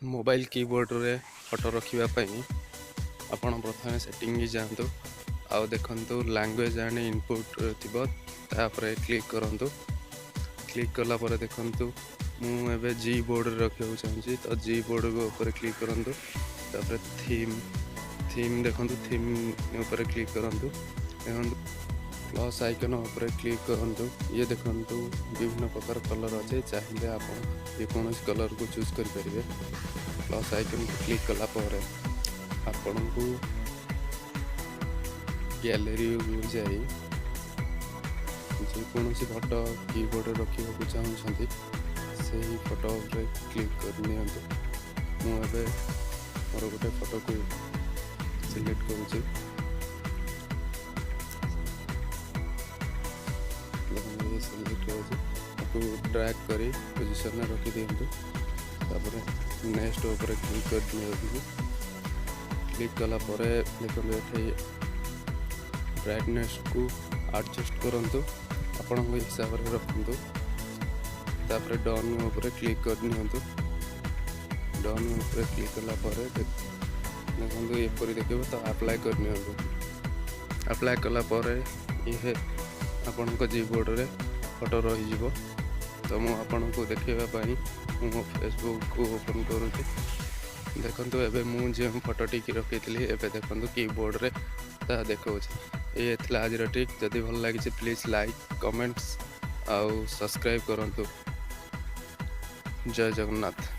Mobile keyboard रे photo रखिबा पई आपण प्रथमे सेटिंग जातु आउ देखंतु लैंग्वेज एंड इनपुट थिबो तापर क्लिक करंतु। क्लिक कला पर देखंतु मु एबे जी बोर्ड रखियो चाहूची तो जी बोर्ड को ऊपर क्लिक करंतु। तापर थीम देखंतु थीम ऊपर क्लिक करंतु। देखंतु प्लस आइकन ऊपर क्लिक करंतु। ये देखंतु विभिन्न प्रकार कलर अच्छे चाहिए आप कौन कलर को चूज कर पारे। प्लस आइकन को क्लिक कला पर आपण को गैलरी जाई जेकोसी फोटो कीबोर्ड रखा चाहते से फोटो क्लिक कर मुझे मोर गोटे फोटो को सिलेक्ट करुँच। ड्रैग करी पोजिशन में रखी दिंतु। तापर नेक्स्ट ऊपर क्लिक कर दिंतु। क्लिक कला परे देखो ये ब्राइटनेस को एडजस्ट करंतु आपण हिसाब से रखंतु। तापर डन ऊपर क्लिक कर दिंतु। डन ऊपर क्लिक कला परे देखंतु एपरी देखिबो तो अप्लाई कर दिंतु। अप्लाई कला परे ये आपण को कीबोर्ड रे फोटो रही जीवो। तो मु आपण को देखाइबा मो फेसबुक को ओपन करूँगी। देखंतु एबे मु जे फोटो टिक रखी एबे देखंतु कीबोर्ड रे ता देखौ ये थिला आज ट्रिक। जदि भल लागी प्लीज लाइक कमेंट्स आउ सब्सक्राइब करंतु। जय जगन्नाथ।